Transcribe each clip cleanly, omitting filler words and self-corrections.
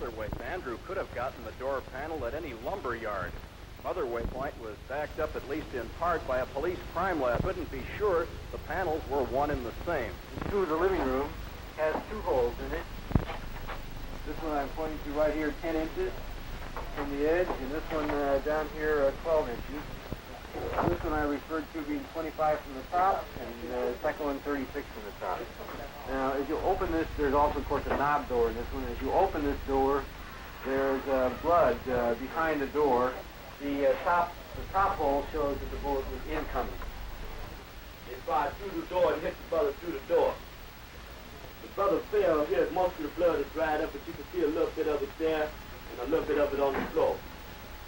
Motherwaypoint. Andrew could have gotten the door panel at any lumber yard. Motherwaypoint was backed up at least in part by a police crime lab. Couldn't be sure the panels were one and the same. Through the living room has two holes in it. This one I'm pointing to right here, 10 inches from the edge, and this one down here, 12 inches. This one I referred to being 25 from the top, and the second one 36 from the top. Now, as you open this, there's also, of course, a knob door in this one. As you open this door, there's blood behind the door. The top hole shows that the bullet was incoming. They fired through the door and hit the brother through the door. The brother fell here. Most of the blood is dried up, but you can see a little bit of it there and a little bit of it on the floor.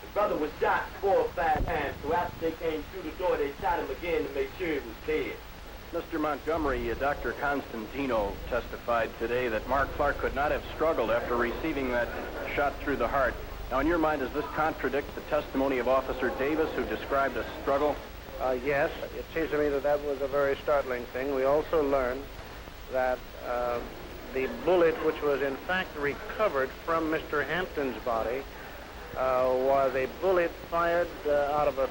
The brother was shot 4 or 5 times, so after they came through the door, they shot him again to make sure he was dead. Mr. Montgomery, Dr. Constantino testified today that Mark Clark could not have struggled after receiving that shot through the heart. Now, in your mind, does this contradict the testimony of Officer Davis, who described a struggle? Yes, it seems to me that that was a very startling thing. We also learned that the bullet, which was in fact recovered from Mr. Hampton's body, was a bullet fired out of a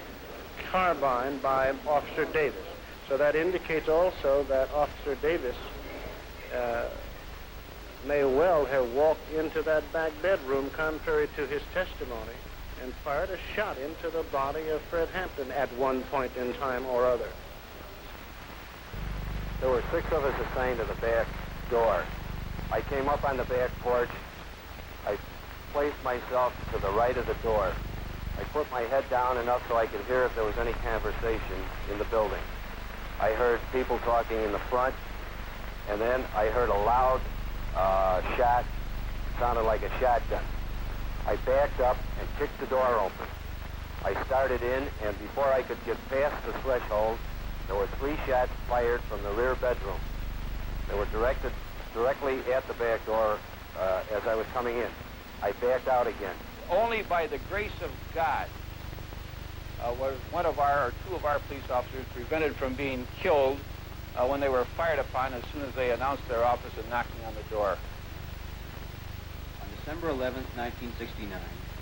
carbine by Officer Davis. So that indicates also that Officer Davis may well have walked into that back bedroom, contrary to his testimony, and fired a shot into the body of Fred Hampton at one point in time or other. There were 6 of us assigned to the back door. I came up on the back porch. I placed myself to the right of the door. I put my head down enough so I could hear if there was any conversation in the building. I heard people talking in the front, and then I heard a loud shot, sounded like a shotgun. I backed up and kicked the door open. I started in, and before I could get past the threshold, there were 3 shots fired from the rear bedroom. They were directed directly at the back door as I was coming in. I backed out again. Only by the grace of God was one of our, or 2 of our police officers prevented from being killed when they were fired upon as soon as they announced their office and knocking on the door. On December 11th, 1969,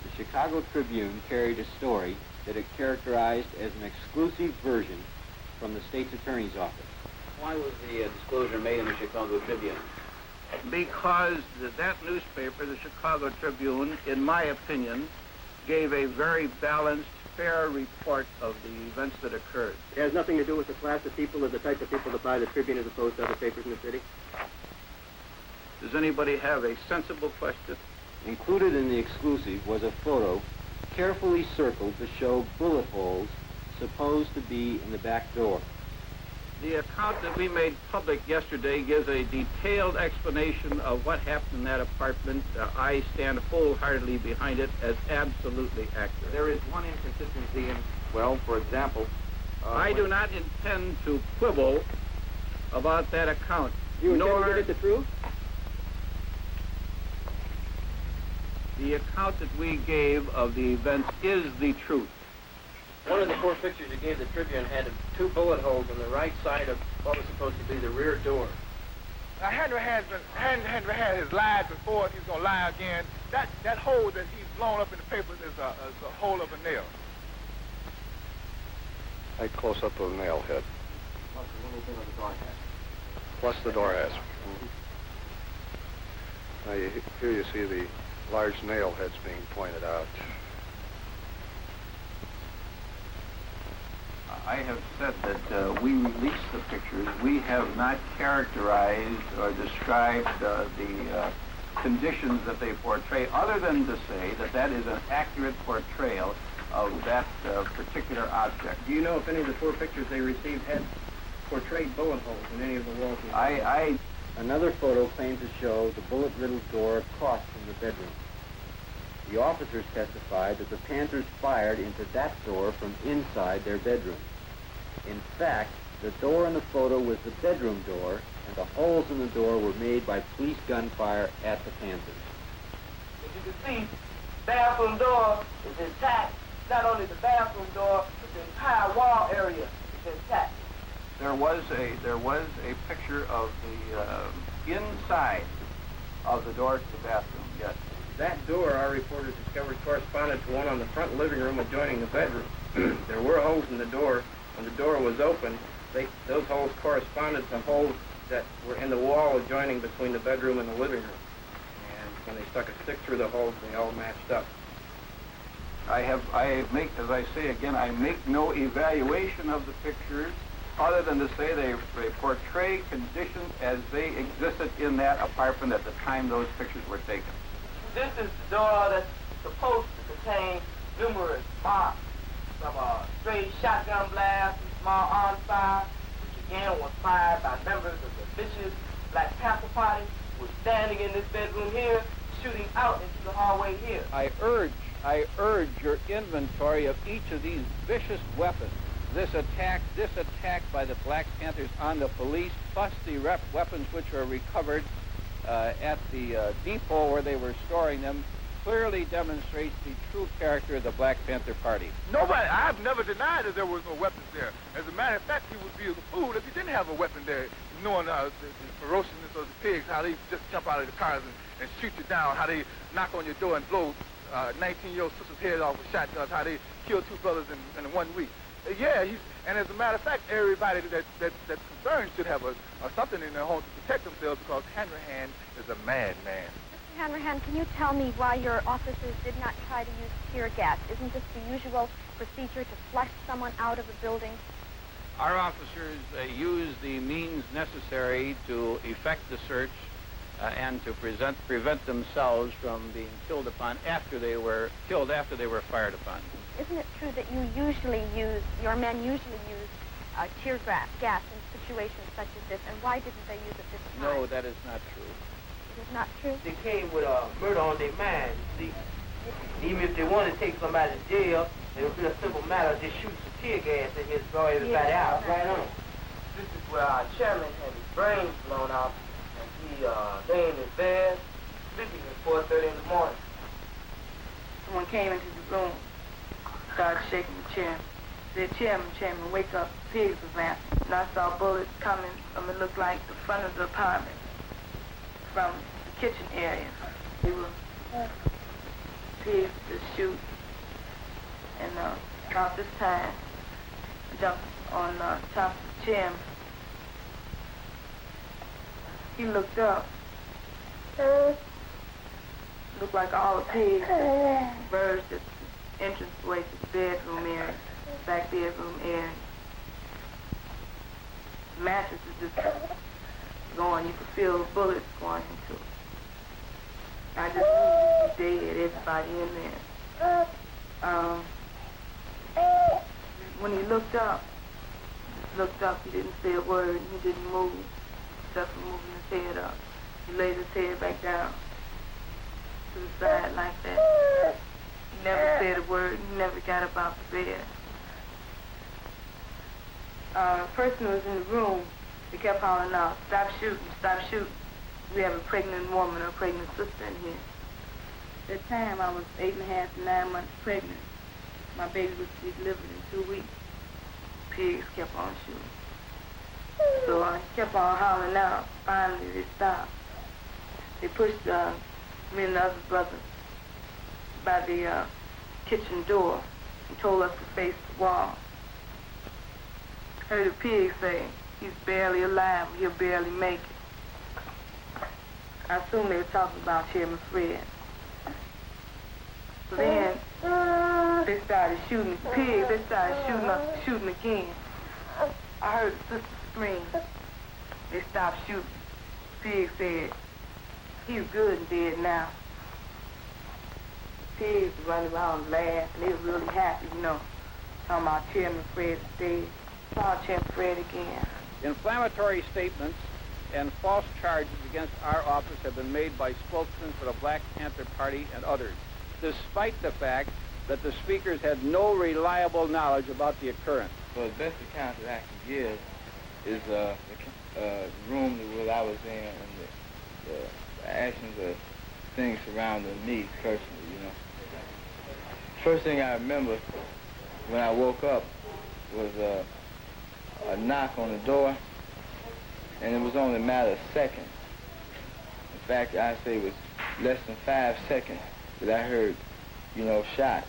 the Chicago Tribune carried a story that it characterized as an exclusive version from the state's attorney's office. Why was the disclosure made in the Chicago Tribune? Because that newspaper, the Chicago Tribune, in my opinion, gave a very balanced, fair report of the events that occurred. It has nothing to do with the class of people or the type of people that buy the Tribune as opposed to other papers in the city? Does anybody have a sensible question? Included in the exclusive was a photo carefully circled to show bullet holes supposed to be in the back door. The account that we made public yesterday gives a detailed explanation of what happened in that apartment. I stand wholeheartedly behind it as absolutely accurate. There is one inconsistency in, well, for example... I do not intend to quibble about that account. You intend to get at the truth? The account that we gave of the events is the truth. One of the 4 pictures you gave the Tribune had 2 bullet holes on the right side of what was supposed to be the rear door. Now, Henry had his lies before. He's going to lie again. That hole that he's blown up in the paper is a hole of a nail. A close-up of a nail head. Plus a little bit of the door hatch. Plus the door hatch. Now, here you see the large nail heads being pointed out. I have said that we released the pictures. We have not characterized or described the conditions that they portray, other than to say that that is an accurate portrayal of that particular object. Do you know if any of the 4 pictures they received had portrayed bullet holes in any of the walls? Another photo claimed to show the bullet-riddled door across from the bedroom. The officers testified that the Panthers fired into that door from inside their bedroom. In fact, the door in the photo was the bedroom door, and the holes in the door were made by police gunfire at the Panthers. As you can see, bathroom door is intact. Not only the bathroom door, but the entire wall area is intact. There was a picture of the inside of the door to the bathroom, yes. That door, our reporters discovered, corresponded to one on the front living room adjoining the bedroom. There were holes in the door. When the door was open, those holes corresponded to holes that were in the wall adjoining between the bedroom and the living room. And when they stuck a stick through the holes, they all matched up. I make, as I say again, I make no evaluation of the pictures other than to say they portray conditions as they existed in that apartment at the time those pictures were taken. This is the door that's supposed to contain numerous marks from a stray shotgun blast and small arms fire, which again was fired by members of the vicious Black Panther Party, who was standing in this bedroom here, shooting out into the hallway here. I urge your inventory of each of these vicious weapons. This attack by the Black Panthers on the police, plus the weapons which were recovered at the depot where they were storing them, clearly demonstrates the true character of the Black Panther Party. Nobody, I have never denied that there was no weapons there. As a matter of fact, he would be a fool if he didn't have a weapon there, knowing the ferociousness of the pigs, how they just jump out of the cars and shoot you down, how they knock on your door and blow 19-year-old sister's head off with shotguns, how they killed 2 brothers in 1 week. Yeah, and as a matter of fact, everybody that's concerned should have something in their home to protect themselves, because Hanrahan is a madman. Mr. Hanrahan, can you tell me why your officers did not try to use tear gas? Isn't this the usual procedure to flush someone out of a building? Our officers used the means necessary to effect the search and to prevent themselves from being killed upon after they were fired upon. Isn't it true that your men usually use tear gas in situations such as this, and why didn't they use it this time? No, that is not true. It is not true? They came with murder on their mind, you see. Even if they want to take somebody to jail, it would be a simple matter of just shooting some tear gas and just throw everybody out. Right on. This is where our chairman had his brains blown out, and he lay in his bed, sleeping at 4:30 in the morning. Someone came into the room, started shaking the chair. Said, Chairman, wake up, pigs was laughing. And I saw bullets coming from, it looked like the front of the apartment, from the kitchen area. They were pigs to shoot. And about this time, I jumped on top of the chairman. He looked up. Looked like all the pigs burst at the entranceway to the bedroom area, back bedroom area. The mattress is just going. You could feel the bullets going into it. I just knew he was dead, everybody in there. When he looked up, he didn't say a word. He didn't move, except for moving his head up. He laid his head back down to the side like that. He never said a word. He never got up out the bed. The person who was in the room, they kept hollering out, stop shooting, stop shooting. We have a pregnant woman or a pregnant sister in here. At that time, I was 8.5 to 9 months pregnant. My baby was to be delivered in 2 weeks. Pigs kept on shooting. So I kept on hollering out. Finally, they stopped. They pushed me and the other brother by the kitchen door and told us to face the wall. Heard the pig say, he's barely alive, he'll barely make it. I assume they were talking about Chairman Fred. So then, they started shooting the pigs, they started shooting again. I heard the sister scream. They stopped shooting. The pig said, he's good and dead now. The pigs were running around and laughing. They were really happy, talking about Chairman Fred is dead. Saw Chairman Fred again. Inflammatory statements and false charges against our office have been made by spokesmen for the Black Panther Party and others, despite the fact that the speakers had no reliable knowledge about the occurrence. Well, the best account that I can give is the room that I was in and the actions of things surrounding me personally, First thing I remember when I woke up was a knock on the door, and it was only a matter of seconds. In fact, I'd say it was less than 5 seconds that I heard, you know, shots.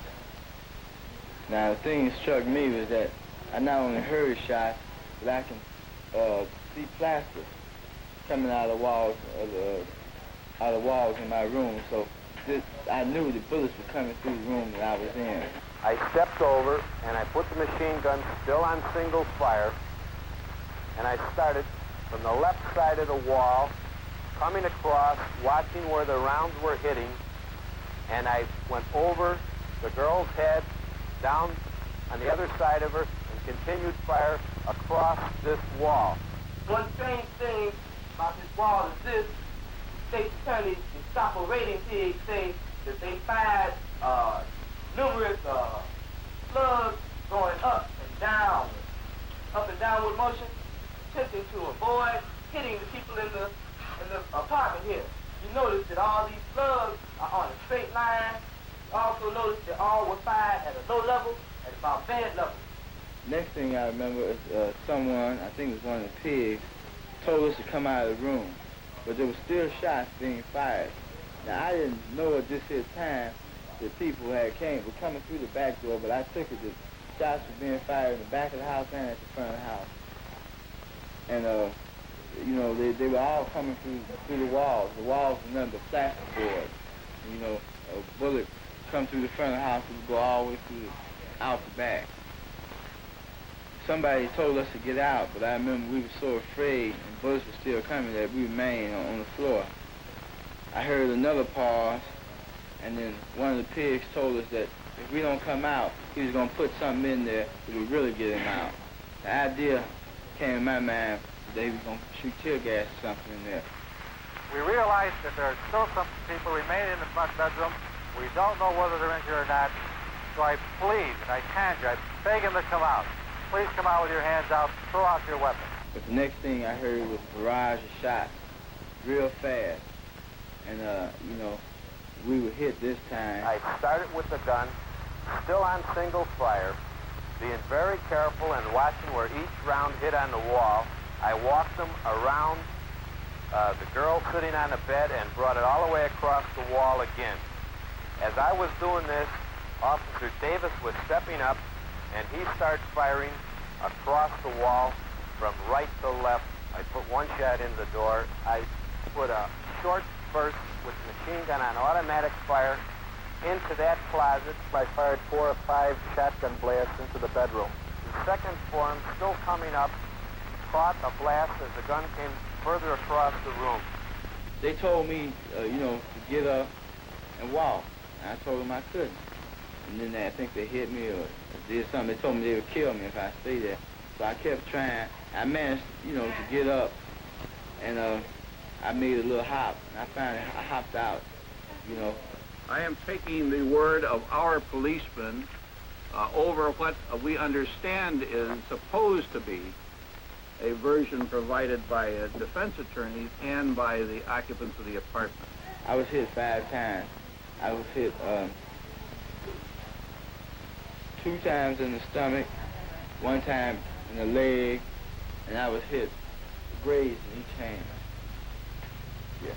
Now, the thing that struck me was that I not only heard shots, but I can see plaster coming out of the walls in my room. So I knew the bullets were coming through the room that I was in. I stepped over and I put the machine gun still on single fire, and I started from the left side of the wall, coming across, watching where the rounds were hitting, and I went over the girl's head, down on the other side of her, and continued fire across this wall. One strange thing about this wall is this: state attorneys and stop rating pigs say that they fired numerous slugs going up and downward motion, attempting to avoid hitting the people in the apartment here. You notice that all these slugs are on a straight line. You also notice that all were fired at a low level, at about bed level. Next thing I remember is someone, I think it was one of the pigs, told us to come out of the room, but there were still shots being fired. Now, I didn't know at this here time that people were coming through the back door, but I took it that shots were being fired in the back of the house and at the front of the house. And, you know, they were all coming through the walls. The walls were nothing but plasterboard. You know, a bullet come through the front of the house, it would go all the way through out the back. Somebody told us to get out, but I remember we were so afraid and bullets were still coming that we remained on the floor. I heard another pause, and then one of the pigs told us that if we don't come out, he was going to put something in there that would really get him out. The idea came in my mind that he was going to shoot tear gas or something in there. We realize that there are still some people remaining in the front bedroom. We don't know whether they're injured or not. So I plead, and I conjure, I beg them to come out. Please come out with your hands out, throw out your weapons. But the next thing I heard was a barrage of shots, real fast. And, you know, we were hit this time. I started with the gun, still on single fire, being very careful and watching where each round hit on the wall. I walked them around the girl sitting on the bed and brought it all the way across the wall again. As I was doing this, Officer Davis was stepping up, and he started firing across the wall from right to left. I put one shot in the door. I put a short burst with the machine gun on automatic fire into that closet. I fired 4 or 5 shotgun blasts into the bedroom. The second form, still coming up, caught a blast as the gun came further across the room. They told me, you know, to get up and walk. And I told them I couldn't. And then I think they hit me or did something. They told me they would kill me if I stayed there. So I kept trying. I managed, you know, to get up, and I made a little hop. And I finally hopped out, you know. I am taking the word of our policemen over what we understand is supposed to be a version provided by defense attorneys and by the occupants of the apartment. I was hit 5 times. I was hit 2 times in the stomach, 1 time in the leg, and I was hit, grazed in each hand. Yeah.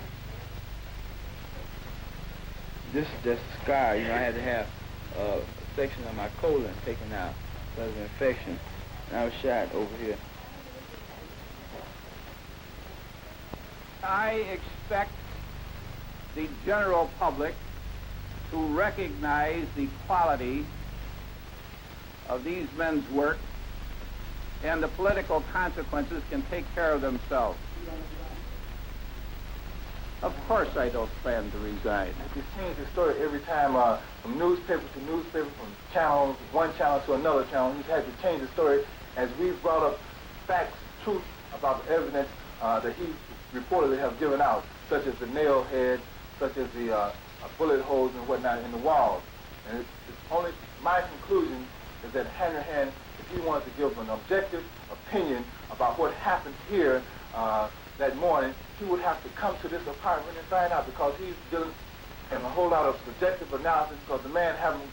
This is just a scar. You know, I had to have a section of my colon taken out because of infection, and I was shot over here. I expect the general public to recognize the quality of these men's work, and the political consequences can take care of themselves. Of course I don't plan to resign. You change the story every time from newspaper to newspaper, from channel, one channel to another channel. He's had to change the story as we've brought up facts, truth about the evidence that he reportedly have given out, such as the nail head, such as the bullet holes and whatnot in the walls. And it's only my conclusion is that Hanrahan, if he wanted to give an objective opinion about what happened here that morning, he would have to come to this apartment and find out, because he's dealing in a whole lot of subjective analysis, because the man haven't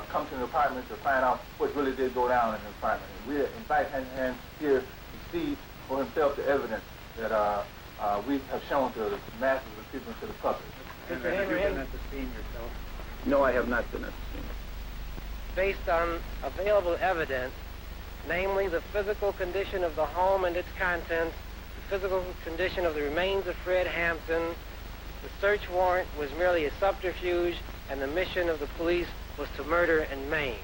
come to the apartment to find out what really did go down in the apartment. And we invite Hanrahan here to see for himself the evidence that we have shown to the masses of people and to the public. Have you been at the scene yourself? No, I have not been at the scene. Based on available evidence, namely the physical condition of the home and its contents, the physical condition of the remains of Fred Hampton, the search warrant was merely a subterfuge, and the mission of the police was to murder and maim.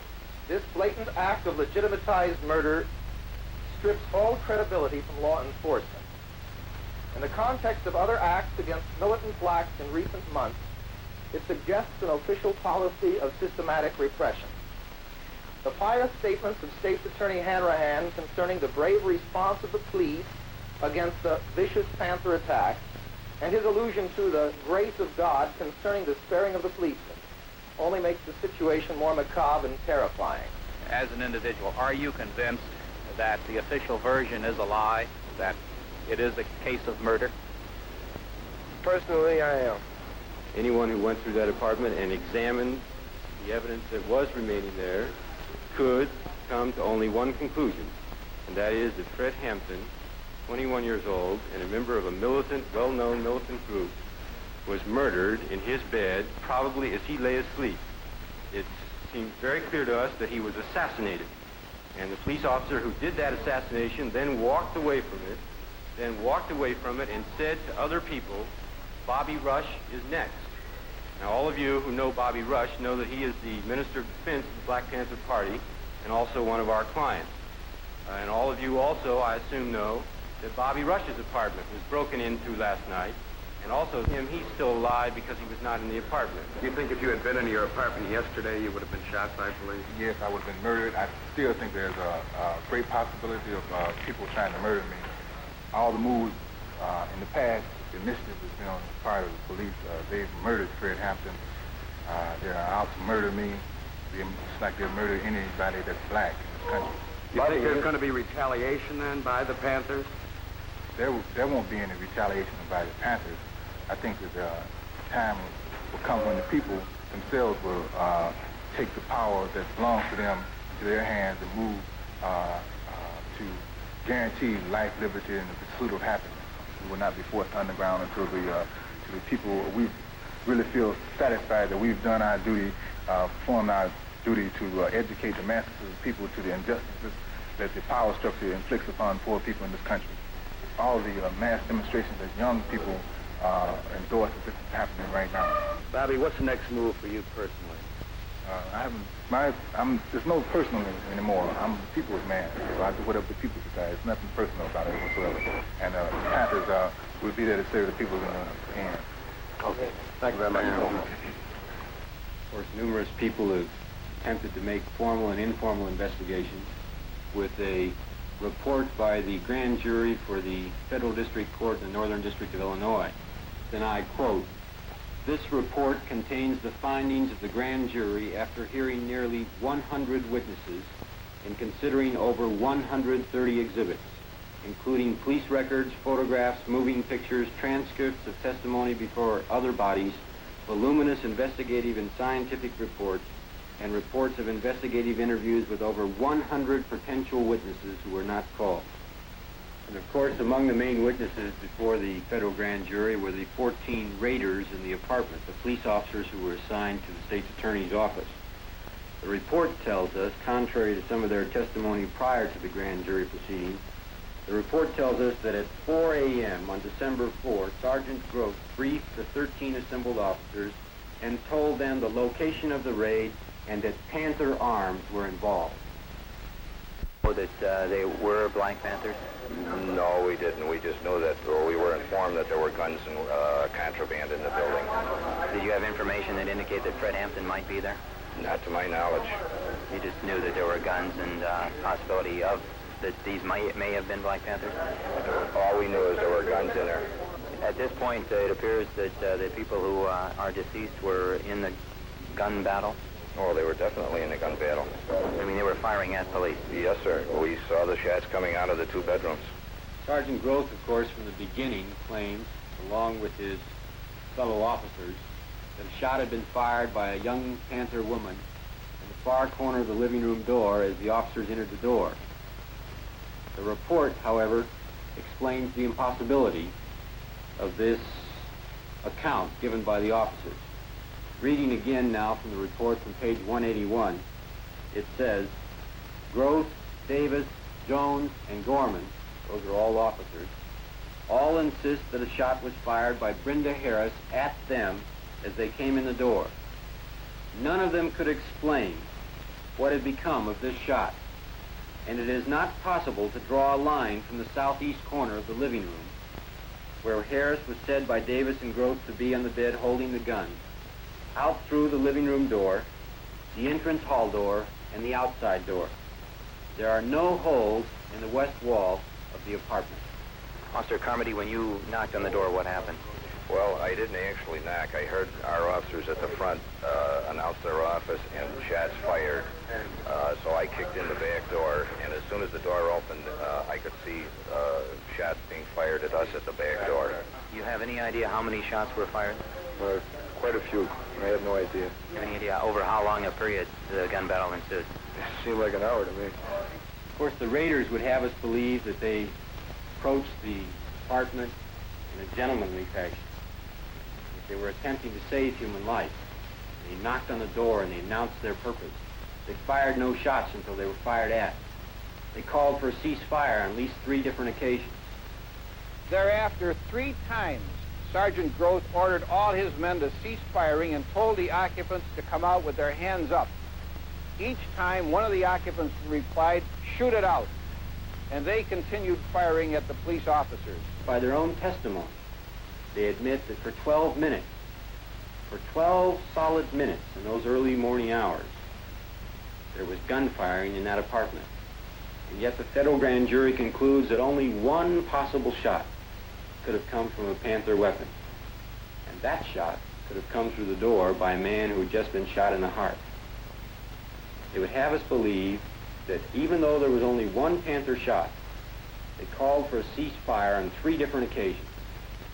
This blatant act of legitimatized murder strips all credibility from law enforcement. In the context of other acts against militant blacks in recent months, it suggests an official policy of systematic repression. The pious statements of State's Attorney Hanrahan concerning the brave response of the police against the vicious Panther attack, and his allusion to the grace of God concerning the sparing of the policemen, only makes the situation more macabre and terrifying. As an individual, are you convinced that the official version is a lie, that it is a case of murder? Personally, I am. Anyone who went through that apartment and examined the evidence that was remaining there could come to only one conclusion, and that is that Fred Hampton, 21 years old and a member of a militant, well-known militant group, was murdered in his bed, probably as he lay asleep. It seems very clear to us that he was assassinated. And the police officer who did that assassination then walked away from it and said to other people, Bobby Rush is next. Now, all of you who know Bobby Rush know that he is the Minister of Defense of the Black Panther Party and also one of our clients. And all of you also, I assume, know that Bobby Rush's apartment was broken into last night. And also he's still alive because he was not in the apartment. Do you think if you had been in your apartment yesterday, you would have been shot by police? Yes, I would have been murdered. I still think there's a great possibility of people trying to murder me. All the moves in the past, the initiative has been on the part of the police. They've murdered Fred Hampton. They're out to murder me. It's like they'll murder anybody that's black in this country. You think there's going to be retaliation then by the Panthers? There won't be any retaliation by the Panthers. I think that time will come when the people themselves will take the power that belongs to them into their hands and move to guarantee life, liberty, and the pursuit of happiness. We will not be forced underground until the people, we really feel satisfied that we've done our duty, performed our duty to educate the masses of the people to the injustices that the power structure inflicts upon poor people in this country. All the mass demonstrations that young people endorse, this is happening right now. Bobby, what's the next move for you personally? There's no personal anymore. I'm the people's man, so I do whatever the people decide. There's nothing personal about it whatsoever. And the Panthers will be there to serve the people in the end. Okay. Thank you very much. Of course, numerous people have attempted to make formal and informal investigations with a report by the grand jury for the Federal District Court in the Northern District of Illinois. Then I quote, "This report contains the findings of the grand jury after hearing nearly 100 witnesses and considering over 130 exhibits, including police records, photographs, moving pictures, transcripts of testimony before other bodies, voluminous investigative and scientific reports, and reports of investigative interviews with over 100 potential witnesses who were not called." And of course, among the main witnesses before the federal grand jury were the 14 raiders in the apartment, the police officers who were assigned to the state's attorney's office. The report tells us, contrary to some of their testimony prior to the grand jury proceedings, the report tells us that at 4 a.m. on December 4th, Sergeant Gross briefed the 13 assembled officers and told them the location of the raid and that Panther arms were involved. Know that they were Black Panthers? No, we didn't. We just knew that, or we were informed that there were guns and contraband in the building. Did you have information that indicated that Fred Hampton might be there? Not to my knowledge. You just knew that there were guns and possibility of that these may have been Black Panthers? All we knew is there were guns in there. At this point, it appears that the people who are deceased were in the gun battle? Oh, they were definitely in a gun battle. I mean, they were firing at police? Yes, sir. We saw the shots coming out of the two bedrooms. Sergeant Groth, of course, from the beginning claims, along with his fellow officers, that a shot had been fired by a young Panther woman in the far corner of the living room door as the officers entered the door. The report, however, explains the impossibility of this account given by the officers. Reading again now from the report from page 181, it says, Groth, Davis, Jones, and Gorman, those are all officers, all insist that a shot was fired by Brenda Harris at them as they came in the door. None of them could explain what had become of this shot, and it is not possible to draw a line from the southeast corner of the living room, where Harris was said by Davis and Groth to be on the bed holding the gun, out through the living room door, the entrance hall door, and the outside door. There are no holes in the west wall of the apartment. Officer Carmody, when you knocked on the door, what happened? Well, I didn't actually knock. I heard our officers at the front announce their office and shots fired. So I kicked in the back door, and as soon as the door opened, I could see shots being fired at us at the back door. Do you have any idea how many shots were fired? Quite a few. I have no idea. Do you have any idea over how long a period the gun battle ensued? It seemed like an hour to me. Of course, the raiders would have us believe that they approached the apartment in a gentlemanly fashion. That they were attempting to save human life. They knocked on the door and they announced their purpose. They fired no shots until they were fired at. They called for a ceasefire on at least 3 different occasions. Thereafter, 3 times, Sergeant Groth ordered all his men to cease firing and told the occupants to come out with their hands up. Each time, one of the occupants replied, "Shoot it out." And they continued firing at the police officers. By their own testimony, they admit that for 12 minutes, for 12 solid minutes in those early morning hours, there was gunfiring in that apartment. And yet the federal grand jury concludes that only one possible shot could have come from a Panther weapon. And that shot could have come through the door by a man who had just been shot in the heart. They would have us believe that even though there was only one Panther shot, they called for a ceasefire on 3 different occasions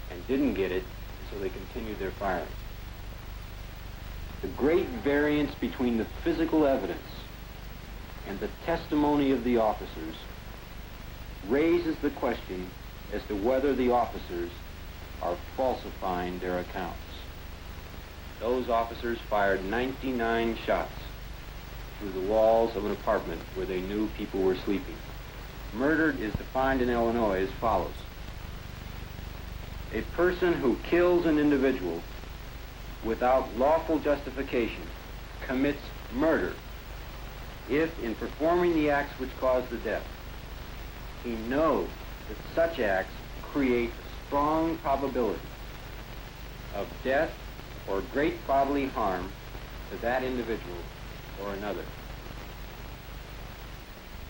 and didn't get it, so they continued their firing. The great variance between the physical evidence and the testimony of the officers raises the question as to whether the officers are falsifying their accounts. Those officers fired 99 shots through the walls of an apartment where they knew people were sleeping. Murder is defined in Illinois as follows. A person who kills an individual without lawful justification commits murder if, in performing the acts which cause the death, he knows that such acts create a strong probability of death or great bodily harm to that individual or another.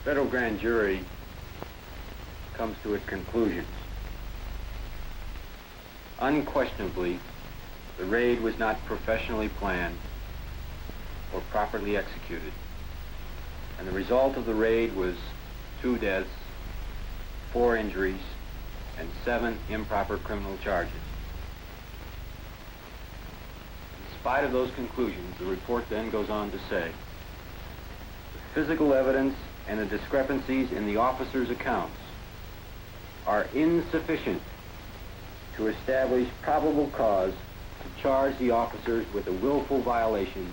Federal grand jury comes to its conclusions. Unquestionably, the raid was not professionally planned or properly executed, and the result of the raid was 2 deaths, 4 injuries, and 7 improper criminal charges. In spite of those conclusions, the report then goes on to say, the physical evidence and the discrepancies in the officers' accounts are insufficient to establish probable cause to charge the officers with a willful violation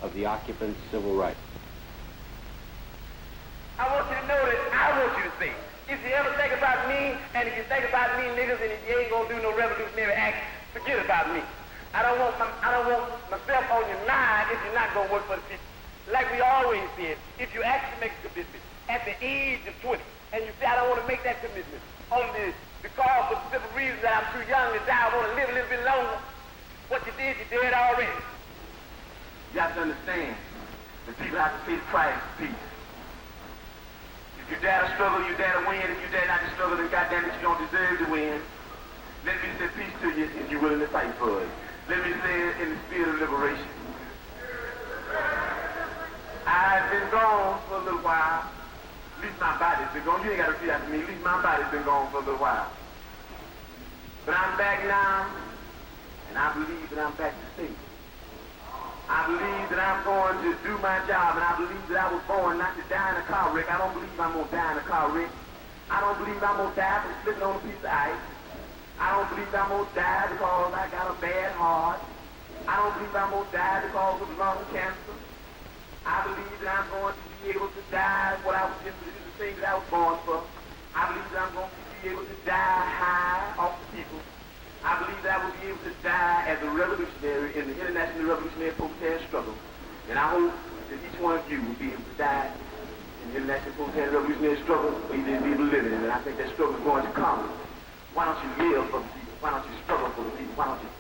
of the occupant's civil rights. I want you to know that I want you to think. If you ever think about me, and if you think about me niggas, and if you ain't gonna do no revolutionary act, forget about me. I don't want myself on your mind if you're not gonna work for the people. Like we always did, if you actually make a commitment at the age of 20, and you say, I don't want to make that commitment only because of the simple reason that I'm too young to die, I want to live a little bit longer. What you did, you did already. You have to understand that people have to pay the price of peace. If you dare to struggle, you dare to win. If you dare not to struggle, then goddamn it, you don't deserve to win. Let me say peace to you if you're willing to fight for it. Let me say it in the spirit of liberation. I've been gone for a little while. At least my body's been gone. You ain't got to repeat after me. At least my body's been gone for a little while. But I'm back now, and I believe that I'm back to stay. I believe that I'm going to do my job, and I believe that I was born not to die in a car wreck. I don't believe I'm going to die in a car wreck. I don't believe I'm going to die from slipping on a piece of ice. I don't believe I'm going to die because I got a bad heart. I don't believe I'm going to die because of lung cancer. I believe that I'm going to be able to die what I was just the thing that I was born for. I believe that I'm going to be able to die high off the people. I believe that I will be able to die as a revolutionary in the international revolutionary protest struggle. And I hope that each one of you will be able to die in the international protest revolutionary struggle, or you didn't be able to live in it. And I think that struggle is going to come. Why don't you live for the people? Why don't you struggle for the people? Why don't you